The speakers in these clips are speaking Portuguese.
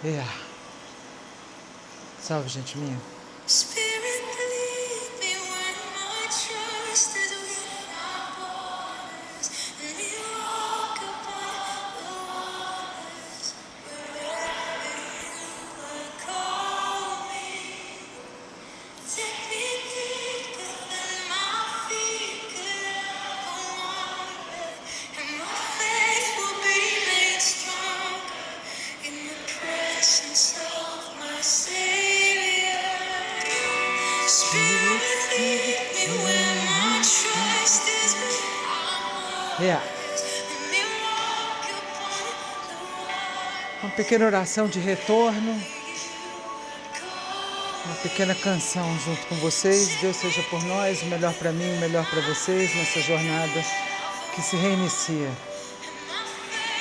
É. Salve, gente minha. É. Uma pequena oração de retorno, uma pequena canção junto com vocês. Deus seja por nós, o melhor para mim, o melhor para vocês nessa jornada que se reinicia.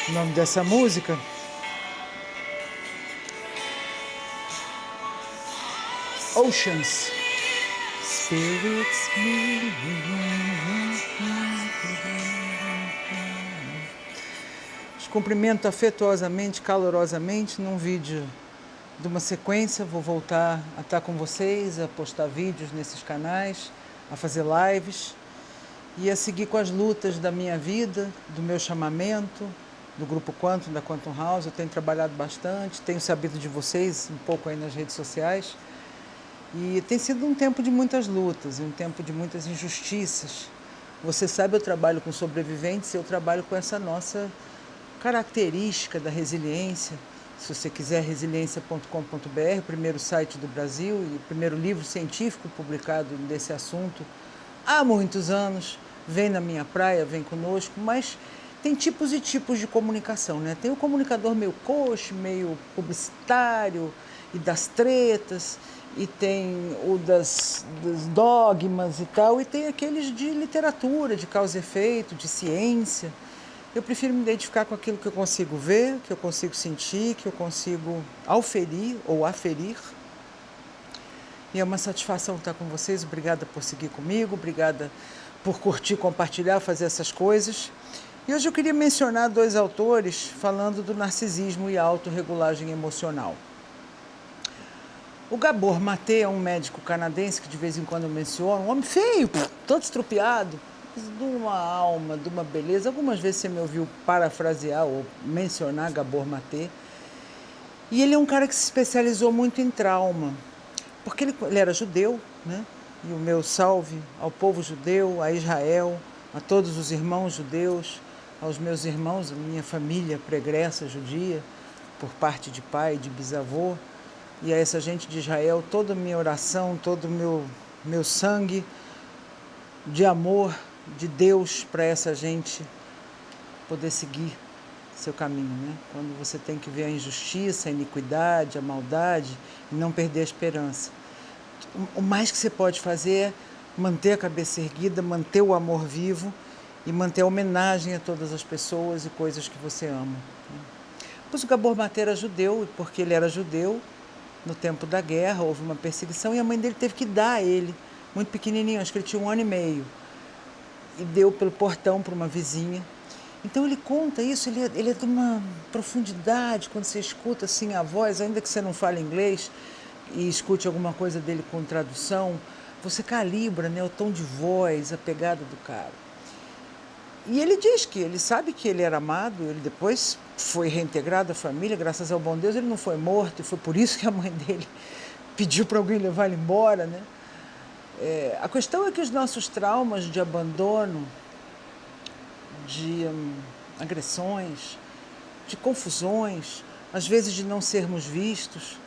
O nome dessa música Oceans. Spirits Os cumprimento afetuosamente, calorosamente, num vídeo de uma sequência. Vou voltar a estar com vocês, a postar vídeos nesses canais, a fazer lives e a seguir com as lutas da minha vida, do meu chamamento, do Grupo Quantum, da Quantum House. Eu tenho trabalhado bastante, tenho sabido de vocês um pouco aí nas redes sociais. E tem sido um tempo de muitas lutas, um tempo de muitas injustiças. Você sabe, eu trabalho com sobreviventes, eu trabalho com essa nossa característica da resiliência. Se você quiser, resiliência.com.br, o primeiro site do Brasil e o primeiro livro científico publicado desse assunto há muitos anos. Vem na minha praia, vem conosco, mas tem tipos e tipos de comunicação, né? Tem o comunicador meio coach, meio publicitário e das tretas, e tem o dos dogmas e tal, e tem aqueles de literatura, de causa e efeito, de ciência. Eu prefiro me identificar com aquilo que eu consigo ver, que eu consigo sentir, que eu consigo auferir ou aferir. E é uma satisfação estar com vocês. Obrigada por seguir comigo, obrigada por curtir, compartilhar, fazer essas coisas. E hoje eu queria mencionar 2 autores falando do narcisismo e autorregulagem emocional. O Gabor Maté é um médico canadense que de vez em quando eu menciono, um homem feio, todo estrupiado, de uma alma, de uma beleza. Algumas vezes você me ouviu parafrasear ou mencionar Gabor Maté. E ele é um cara que se especializou muito em trauma, porque ele era judeu, né? E o meu salve ao povo judeu, a Israel, a todos os irmãos judeus, aos meus irmãos, a minha família pregressa judia, por parte de pai e de bisavô, e a essa gente de Israel, toda a minha oração, todo o meu sangue de amor de Deus para essa gente poder seguir seu caminho, né? Quando você tem que ver a injustiça, a iniquidade, a maldade e não perder a esperança. O mais que você pode fazer é manter a cabeça erguida, manter o amor vivo e manter a homenagem a todas as pessoas e coisas que você ama. Pois o Gabor Maté era judeu, e porque ele era judeu, no tempo da guerra houve uma perseguição e a mãe dele teve que dar a ele, muito pequenininho, acho que ele tinha 1 ano e meio, e deu pelo portão para uma vizinha. Então ele conta isso, ele é de uma profundidade, quando você escuta assim a voz, ainda que você não fale inglês e escute alguma coisa dele com tradução, você calibra, né, o tom de voz, a pegada do cara. E ele diz que ele sabe que ele era amado, ele depois foi reintegrado à família, graças ao bom Deus ele não foi morto, e foi por isso que a mãe dele pediu para alguém levar ele embora, né? A questão é que os nossos traumas de abandono, de agressões, de confusões, às vezes de não sermos vistos,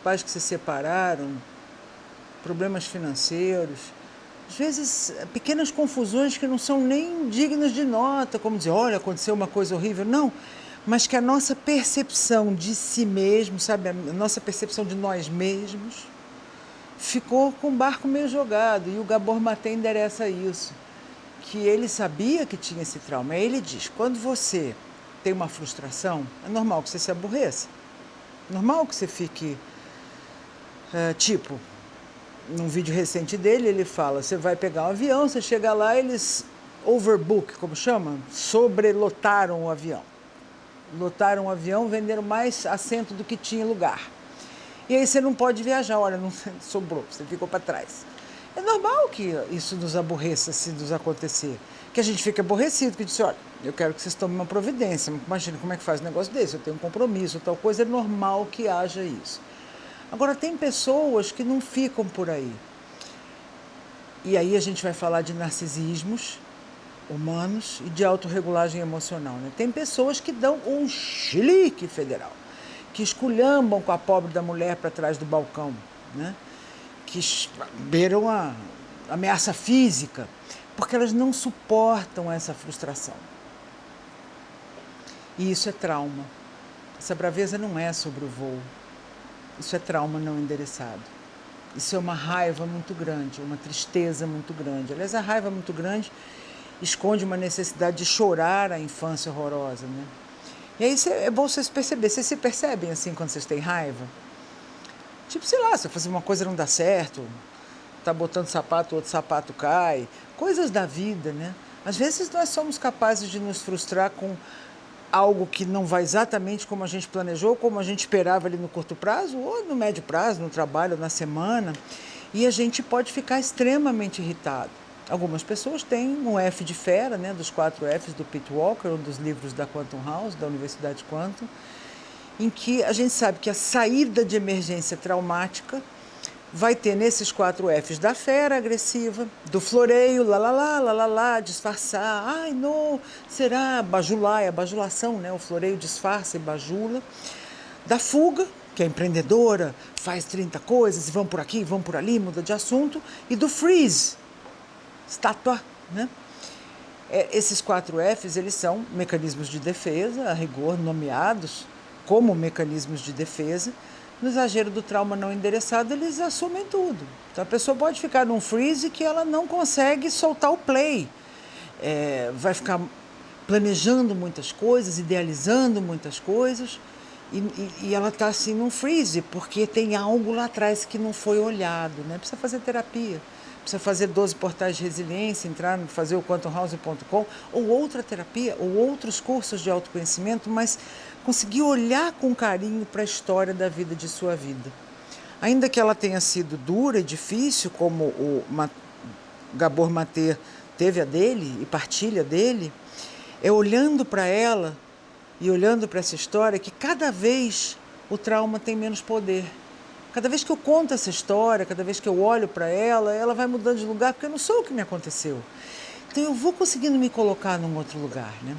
pais que se separaram, problemas financeiros, às vezes pequenas confusões que não são nem dignas de nota, como dizer, olha, aconteceu uma coisa horrível, não, mas que a nossa percepção de si mesmo, sabe, a nossa percepção de nós mesmos, ficou com o barco meio jogado, e o Gabor Maté endereça isso, que ele sabia que tinha esse trauma. Aí ele diz, quando você tem uma frustração, é normal que você se aborreça, normal que você fique, tipo, num vídeo recente dele, ele fala, você vai pegar um avião, você chega lá, eles overbook, como chama? Sobrelotaram o avião. lotaram um avião, venderam mais assento do que tinha lugar. E aí você não pode viajar, olha, não sobrou, você ficou para trás. É normal que isso nos aborreça se nos acontecer. Que a gente fica aborrecido, que diz, olha, eu quero que vocês tomem uma providência. Imagina como é que faz um negócio desse, eu tenho um compromisso, tal coisa, é normal que haja isso. Agora, tem pessoas que não ficam por aí. E aí a gente vai falar de narcisismos humanos e de autorregulagem emocional. Né? Tem pessoas que dão um chilique federal, que esculhambam com a pobre da mulher para trás do balcão, né? Que beiram a ameaça física, porque elas não suportam essa frustração. E isso é trauma. Essa braveza não é sobre o voo. Isso é trauma não endereçado. Isso é uma raiva muito grande, uma tristeza muito grande. Aliás, a raiva muito grande esconde uma necessidade de chorar a infância horrorosa, né? E aí é bom vocês perceberem. Vocês se percebem assim quando vocês têm raiva? Tipo, sei lá, se fazer uma coisa não dá certo, tá botando sapato, outro sapato cai, coisas da vida, né? Às vezes nós somos capazes de nos frustrar com algo que não vai exatamente como a gente planejou, como a gente esperava ali no curto prazo, ou no médio prazo, no trabalho, na semana, e a gente pode ficar extremamente irritado. Algumas pessoas têm um F de fera, né, dos 4 Fs do Pete Walker, um dos livros da Quantum House, da Universidade Quantum, em que a gente sabe que a saída de emergência traumática vai ter nesses 4 Fs da fera agressiva, do floreio, lá, disfarçar, ai, não, será, bajular, é a bajulação, né? O floreio disfarça e bajula, da fuga, que é empreendedora, faz 30 coisas, vão por aqui, vão por ali, muda de assunto, e do freeze, estátua, né? Esses 4 Fs, eles são mecanismos de defesa, a rigor, nomeados como mecanismos de defesa. No exagero do trauma não endereçado, eles assumem tudo. Então, a pessoa pode ficar num freeze que ela não consegue soltar o play. Vai ficar planejando muitas coisas, idealizando muitas coisas, e ela está assim num freeze, porque tem algo lá atrás que não foi olhado, né? Precisa fazer terapia, precisa fazer 12 portais de resiliência, entrar, fazer o quantumhouse.com, ou outra terapia, ou outros cursos de autoconhecimento, mas conseguir olhar com carinho para a história da vida de sua vida. Ainda que ela tenha sido dura e difícil, como o Gabor Maté teve a dele e partilha dele, é olhando para ela e olhando para essa história que cada vez o trauma tem menos poder. Cada vez que eu conto essa história, cada vez que eu olho para ela, ela vai mudando de lugar, porque eu não sou o que me aconteceu. Então eu vou conseguindo me colocar num outro lugar, né?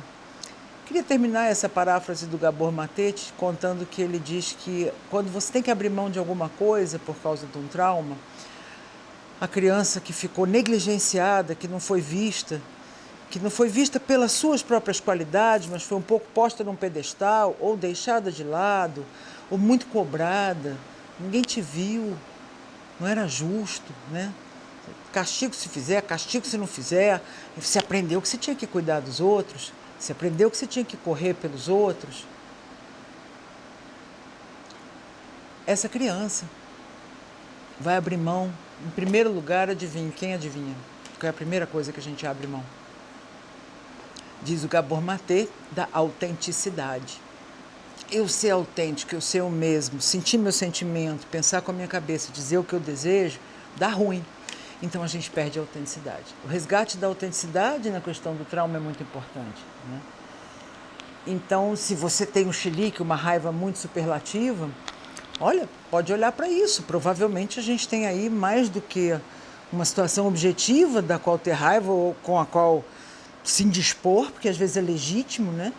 Queria terminar essa paráfrase do Gabor Maté contando que ele diz que quando você tem que abrir mão de alguma coisa por causa de um trauma, a criança que ficou negligenciada, que não foi vista pelas suas próprias qualidades, mas foi um pouco posta num pedestal, ou deixada de lado, ou muito cobrada, ninguém te viu, não era justo, né? Castigo se fizer, castigo se não fizer, você aprendeu que você tinha que cuidar dos outros, você aprendeu que você tinha que correr pelos outros. Essa criança vai abrir mão, em primeiro lugar, adivinha, quem adivinha? Qual é a primeira coisa que a gente abre mão? Diz o Gabor Maté, da autenticidade. Eu ser autêntico, eu ser eu mesmo, sentir meu sentimento, pensar com a minha cabeça, dizer o que eu desejo, dá ruim. Então a gente perde a autenticidade. O resgate da autenticidade na questão do trauma é muito importante, né? Então, se você tem um chilique, uma raiva muito superlativa, olha, pode olhar para isso. Provavelmente a gente tem aí mais do que uma situação objetiva da qual ter raiva ou com a qual se indispor, porque às vezes é legítimo, né?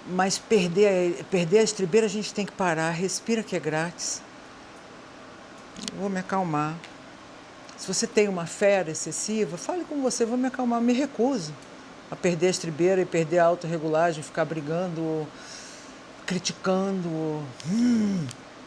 Mas perder a estribeira a gente tem que parar, respira que é grátis. Vou me acalmar. Se você tem uma fera excessiva, fale com você, vou me acalmar, me recuso a perder a estribeira e perder a autorregulagem, ficar brigando, criticando,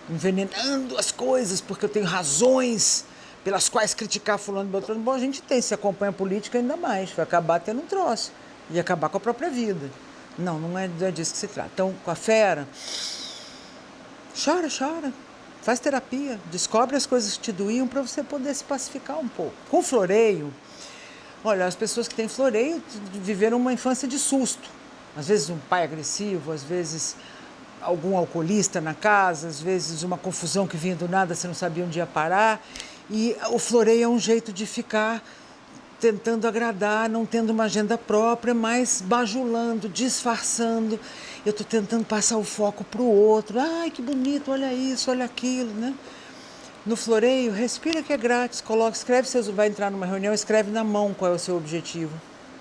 envenenando as coisas, porque eu tenho razões pelas quais criticar fulano e beltrano. Bom, a gente tem, se acompanha a política ainda mais, vai acabar tendo um troço e acabar com a própria vida. Não é disso que se trata. Então, com a fera, chora. Faz terapia, descobre as coisas que te doíam para você poder se pacificar um pouco. Com floreio, olha, as pessoas que têm floreio viveram uma infância de susto. Às vezes um pai agressivo, às vezes algum alcoolista na casa, às vezes uma confusão que vinha do nada, você não sabia onde ia parar. E o floreio é um jeito de ficar tentando agradar, não tendo uma agenda própria, mas bajulando, disfarçando. Eu estou tentando passar o foco para o outro. Ai, que bonito, olha isso, olha aquilo, né? No floreio, respira que é grátis, escreve, você vai entrar numa reunião, escreve na mão qual é o seu objetivo,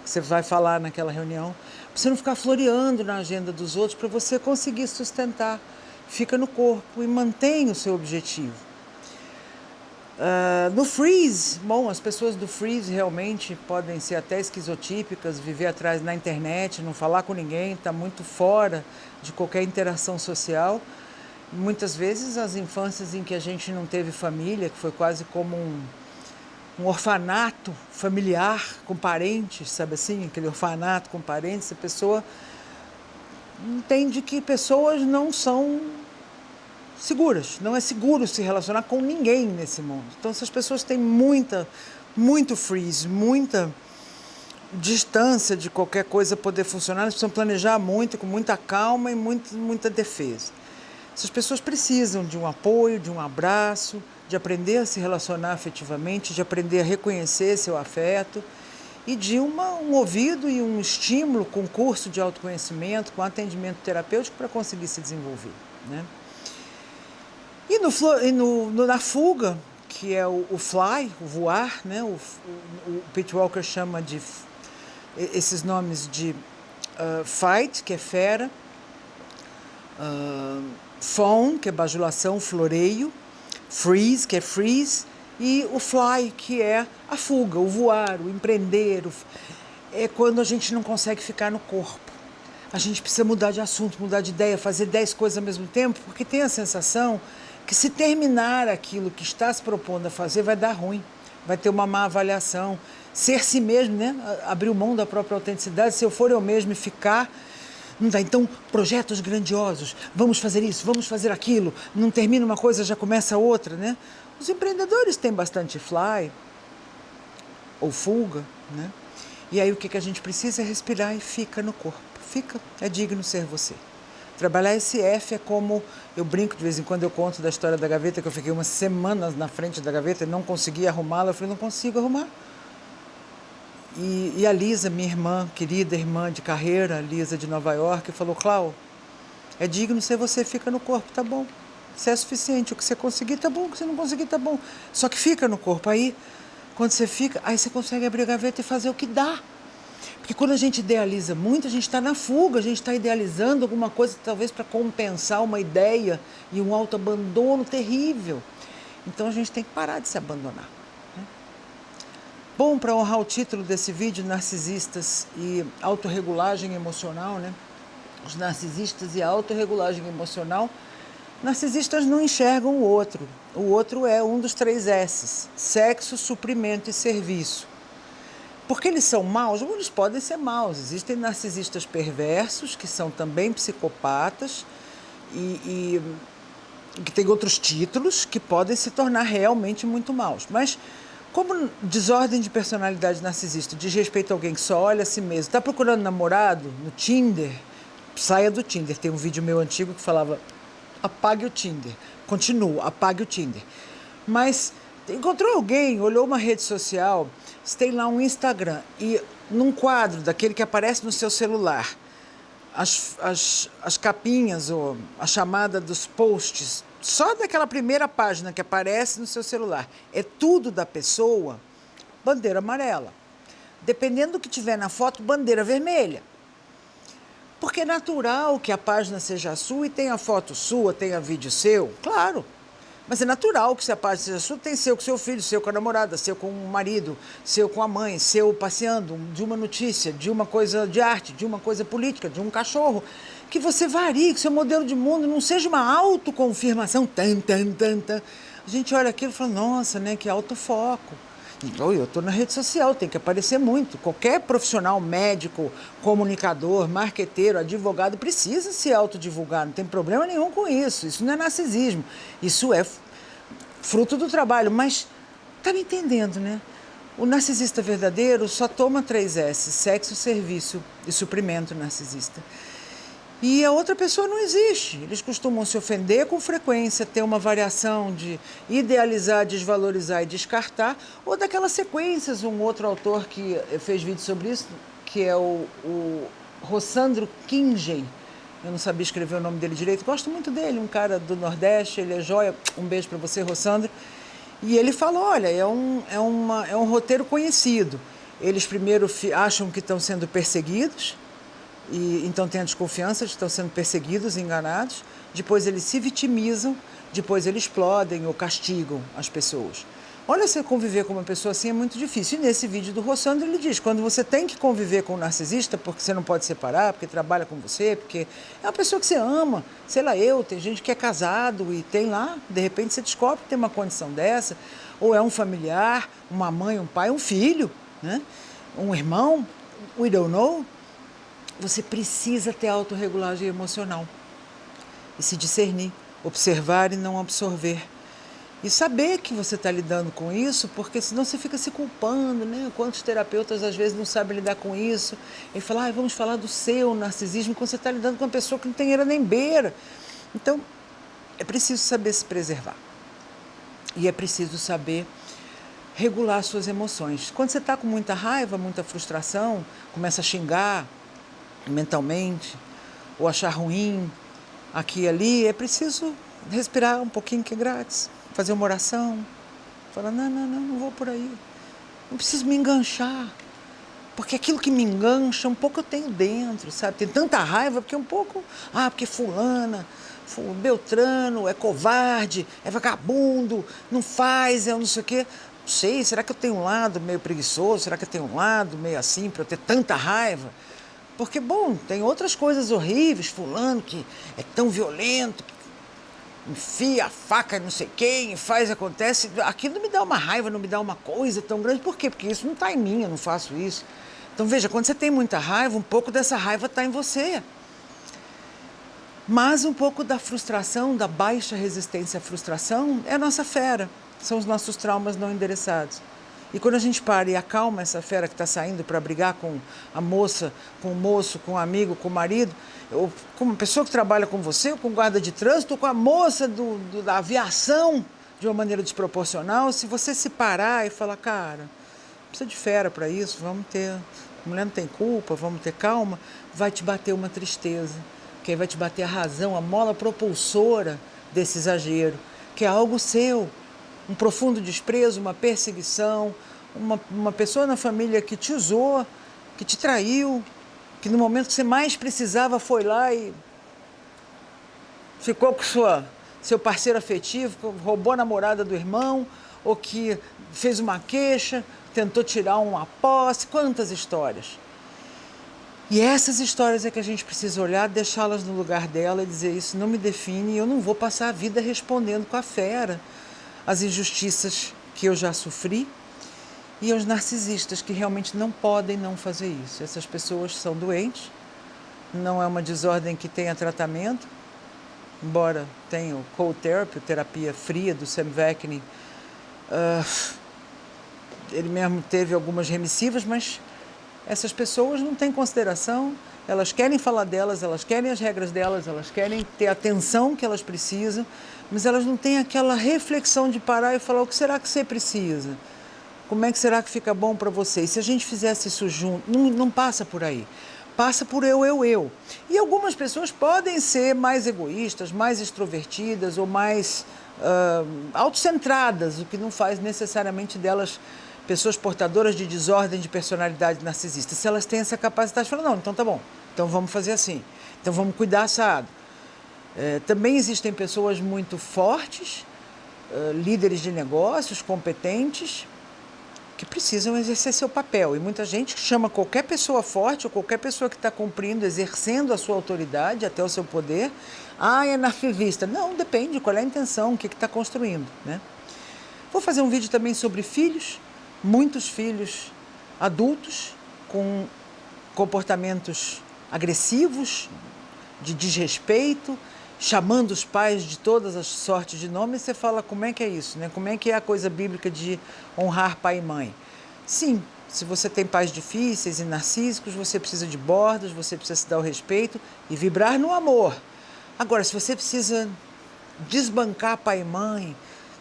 que você vai falar naquela reunião, para você não ficar floreando na agenda dos outros, para você conseguir sustentar. Fica no corpo e mantém o seu objetivo. No freeze, bom, as pessoas do freeze realmente podem ser até esquizotípicas, viver atrás na internet, não falar com ninguém, está muito fora de qualquer interação social. Muitas vezes as infâncias em que a gente não teve família, que foi quase como um orfanato familiar com parentes, sabe assim? Aquele orfanato com parentes, a pessoa entende que pessoas não são seguras, não é seguro se relacionar com ninguém nesse mundo. Então, essas pessoas têm muito freeze, muita distância de qualquer coisa poder funcionar, elas precisam planejar muito, com muita calma e muita defesa. Essas pessoas precisam de um apoio, de um abraço, de aprender a se relacionar afetivamente, de aprender a reconhecer seu afeto e de um ouvido e um estímulo com curso de autoconhecimento, com atendimento terapêutico para conseguir se desenvolver, né? E na fuga, que é o fly, o voar, né? O Pete Walker chama de esses nomes de fight, que é fera, fawn, que é bajulação, floreio, freeze, que é freeze, e o fly, que é a fuga, o voar, o empreender. É quando a gente não consegue ficar no corpo. A gente precisa mudar de assunto, mudar de ideia, fazer 10 coisas ao mesmo tempo, porque tem a sensação que se terminar aquilo que está se propondo a fazer, vai dar ruim, vai ter uma má avaliação. Ser si mesmo, né? Abrir mão da própria autenticidade, se eu for eu mesmo e ficar, não dá. Então, projetos grandiosos, vamos fazer isso, vamos fazer aquilo, não termina uma coisa, já começa outra, né? Os empreendedores têm bastante fly, ou fuga, né? E aí o que a gente precisa é respirar e fica no corpo. Fica, é digno ser você. Trabalhar esse F é como, eu brinco de vez em quando, eu conto da história da gaveta, que eu fiquei umas semanas na frente da gaveta e não conseguia arrumá-la. Eu falei, não consigo arrumar. E a Lisa, minha irmã, querida irmã de carreira, Lisa de Nova York, falou, Clau, é digno ser você, fica no corpo, tá bom. Se é suficiente, o que você conseguir tá bom, o que você não conseguir tá bom. Só que fica no corpo. Aí, quando você fica, aí você consegue abrir a gaveta e fazer o que dá. Porque quando a gente idealiza muito, a gente está na fuga, a gente está idealizando alguma coisa talvez para compensar uma ideia e um autoabandono terrível. Então a gente tem que parar de se abandonar, né? Bom, para honrar o título desse vídeo, Narcisistas e Autorregulagem Emocional, né? Os narcisistas e a autorregulagem emocional. Narcisistas não enxergam o outro. O outro é um dos 3 S's: sexo, suprimento e serviço. Porque eles são maus? Eles podem ser maus. Existem narcisistas perversos, que são também psicopatas e que têm outros títulos, que podem se tornar realmente muito maus. Mas, como desordem de personalidade narcisista diz respeito a alguém que só olha a si mesmo, está procurando namorado no Tinder, saia do Tinder. Tem um vídeo meu antigo que falava, apague o Tinder. Continua, apague o Tinder. Mas encontrou alguém, olhou uma rede social, você tem lá um Instagram e num quadro daquele que aparece no seu celular, as capinhas ou a chamada dos posts, só daquela primeira página que aparece no seu celular, é tudo da pessoa, bandeira amarela. Dependendo do que tiver na foto, bandeira vermelha. Porque é natural que a página seja sua e tenha foto sua, tenha vídeo seu, claro. Mas é natural que se a página seja sua, tem seu com seu filho, seu com a namorada, seu com o marido, seu com a mãe, seu passeando, de uma notícia, de uma coisa de arte, de uma coisa política, de um cachorro. Que você varie, que seu modelo de mundo não seja uma autoconfirmação. A gente olha aquilo e fala, nossa, né, que autofoco. Então, eu estou na rede social, tem que aparecer muito. Qualquer profissional, médico, comunicador, marqueteiro, advogado, precisa se autodivulgar, não tem problema nenhum com isso. Isso não é narcisismo, isso é fruto do trabalho. Mas, está me entendendo, né? O narcisista verdadeiro só toma 3S, sexo, serviço e suprimento narcisista. E a outra pessoa não existe. Eles costumam se ofender com frequência, ter uma variação de idealizar, desvalorizar e descartar, ou daquelas sequências, um outro autor que fez vídeo sobre isso, que é o Rossandro Kingen. Eu não sabia escrever o nome dele direito, gosto muito dele, um cara do Nordeste, ele é joia. Um beijo para você, Rossandro. E ele fala, olha, é um roteiro conhecido. Eles primeiro acham que estão sendo perseguidos, e então tem a desconfiança de que estão sendo perseguidos, enganados. Depois eles se vitimizam, depois eles explodem ou castigam as pessoas. Olha, você conviver com uma pessoa assim é muito difícil. E nesse vídeo do Rossandro ele diz, quando você tem que conviver com um narcisista, porque você não pode separar, porque trabalha com você, porque é uma pessoa que você ama, sei lá, tem gente que é casado e tem lá, de repente você descobre que tem uma condição dessa, ou é um familiar, uma mãe, um pai, um filho, né? Um irmão, we don't know. Você precisa ter autorregulagem emocional e se discernir, observar e não absorver. E saber que você está lidando com isso, porque senão você fica se culpando, né? Quantos terapeutas às vezes não sabem lidar com isso? E falam, vamos falar do seu narcisismo, quando você está lidando com uma pessoa que não tem eira nem beira. Então, é preciso saber se preservar. E é preciso saber regular suas emoções. Quando você está com muita raiva, muita frustração, começa a xingar mentalmente, ou achar ruim aqui e ali, é preciso respirar um pouquinho, que é grátis. Fazer uma oração, falar, não vou por aí, não preciso me enganchar, porque aquilo que me engancha, um pouco eu tenho dentro, sabe? Tem tanta raiva, porque um pouco, porque fulana, Beltrano é covarde, é vagabundo, não faz, é não sei o quê. Não sei, será que eu tenho um lado meio preguiçoso, será que eu tenho um lado meio assim, para eu ter tanta raiva? Porque, bom, tem outras coisas horríveis, fulano que é tão violento, enfia a faca não sei quem, faz, acontece. Aquilo não me dá uma raiva, não me dá uma coisa tão grande. Por quê? Porque isso não está em mim, eu não faço isso. Então, veja, quando você tem muita raiva, um pouco dessa raiva está em você. Mas um pouco da frustração, da baixa resistência à frustração, é a nossa fera. São os nossos traumas não endereçados. E quando a gente para e acalma essa fera que está saindo para brigar com a moça, com o moço, com o amigo, com o marido, ou com uma pessoa que trabalha com você, ou com o guarda de trânsito, ou com a moça da aviação, de uma maneira desproporcional, se você se parar e falar, cara, não precisa de fera para isso, vamos ter, a mulher não tem culpa, vamos ter calma, vai te bater uma tristeza, que aí vai te bater a razão, a mola propulsora desse exagero, que é algo seu. Um profundo desprezo, uma perseguição, uma pessoa na família que te usou, que te traiu, que no momento que você mais precisava foi lá e ficou com seu parceiro afetivo, roubou a namorada do irmão, ou que fez uma queixa, tentou tirar uma posse, quantas histórias. E essas histórias é que a gente precisa olhar, deixá-las no lugar dela e dizer, isso não me define e eu não vou passar a vida respondendo com a fera as injustiças que eu já sofri e aos narcisistas que realmente não podem não fazer isso. Essas pessoas são doentes, não é uma desordem que tenha tratamento, embora tenha o cold therapy, terapia fria do Sam Vaknin, ele mesmo teve algumas remissivas, mas essas pessoas não têm consideração, elas querem falar delas, elas querem as regras delas, elas querem ter a atenção que elas precisam, mas elas não têm aquela reflexão de parar e falar, o que será que você precisa? Como é que será que fica bom para você? E se a gente fizesse isso junto, não passa por aí. Passa por eu. E algumas pessoas podem ser mais egoístas, mais extrovertidas ou mais autocentradas, o que não faz necessariamente delas pessoas portadoras de desordem de personalidade narcisista. Se elas têm essa capacidade, falam, não, então tá bom, então vamos fazer assim, então vamos cuidar assado. Também existem pessoas muito fortes, líderes de negócios, competentes, que precisam exercer seu papel. E muita gente chama qualquer pessoa forte ou qualquer pessoa que está cumprindo, exercendo a sua autoridade até o seu poder, é narcisista. Não, depende, qual é a intenção, o que está construindo, né? Vou fazer um vídeo também sobre filhos, muitos filhos adultos com comportamentos agressivos, de desrespeito, chamando os pais de todas as sortes de nomes, você fala, como é que é isso, né? Como é que é a coisa bíblica de honrar pai e mãe? Sim, se você tem pais difíceis e narcísicos, você precisa de bordas, você precisa se dar o respeito e vibrar no amor. Agora, se você precisa desbancar pai e mãe,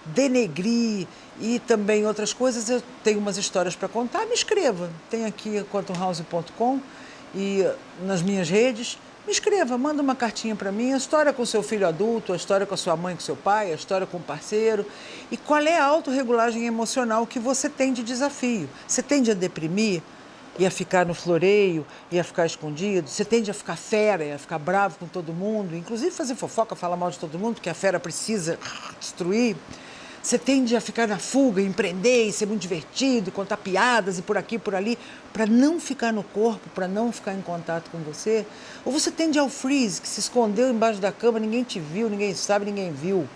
denegrir e também outras coisas, eu tenho umas histórias para contar, me escreva. Tem aqui quantumhouse.com e nas minhas redes. Me escreva, manda uma cartinha para mim, a história com seu filho adulto, a história com a sua mãe, com seu pai, a história com o parceiro. E qual é a autorregulagem emocional que você tem de desafio? Você tende a deprimir e a ficar no floreio e a ficar escondido? Você tende a ficar fera e a ficar bravo com todo mundo? Inclusive fazer fofoca, falar mal de todo mundo, porque a fera precisa destruir? Você tende a ficar na fuga, empreender e ser muito divertido, contar piadas e por aqui, por ali, para não ficar no corpo, para não ficar em contato com você? Ou você tende ao freeze, que se escondeu embaixo da cama, ninguém te viu, ninguém sabe, ninguém viu?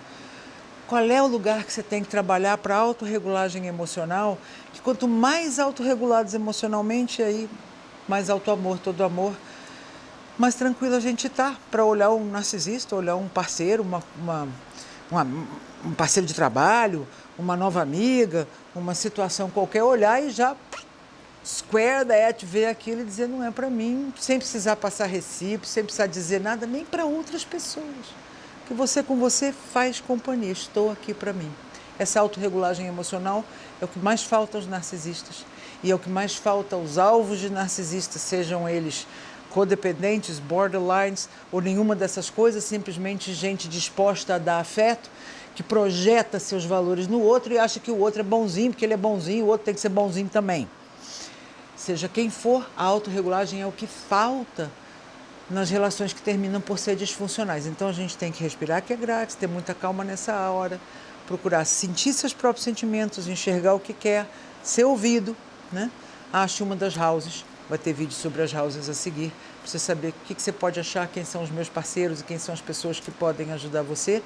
Qual é o lugar que você tem que trabalhar para autorregulagem emocional? Que quanto mais autorregulados emocionalmente, aí mais alto amor, todo amor, mais tranquilo a gente está para olhar um narcisista, olhar um parceiro, um parceiro de trabalho, uma nova amiga, uma situação qualquer, olhar e já square that, ver aquilo e dizer não é para mim, sem precisar passar recibo, sem precisar dizer nada nem para outras pessoas. Que você com você faz companhia, estou aqui para mim. Essa autorregulagem emocional é o que mais falta aos narcisistas e é o que mais falta aos alvos de narcisistas, sejam eles codependentes, borderlines ou nenhuma dessas coisas, simplesmente gente disposta a dar afeto, que projeta seus valores no outro e acha que o outro é bonzinho, porque ele é bonzinho, o outro tem que ser bonzinho também. Seja quem for, a autorregulagem é o que falta nas relações que terminam por ser disfuncionais. Então a gente tem que respirar, que é grátis, ter muita calma nessa hora, procurar sentir seus próprios sentimentos, enxergar o que quer, ser ouvido, né? Ache uma das houses, vai ter vídeo sobre as houses a seguir, para você saber o que você pode achar, quem são os meus parceiros e quem são as pessoas que podem ajudar você.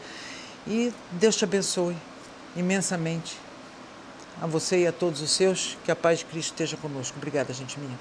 E Deus te abençoe imensamente, a você e a todos os seus, que a paz de Cristo esteja conosco. Obrigada, gente minha.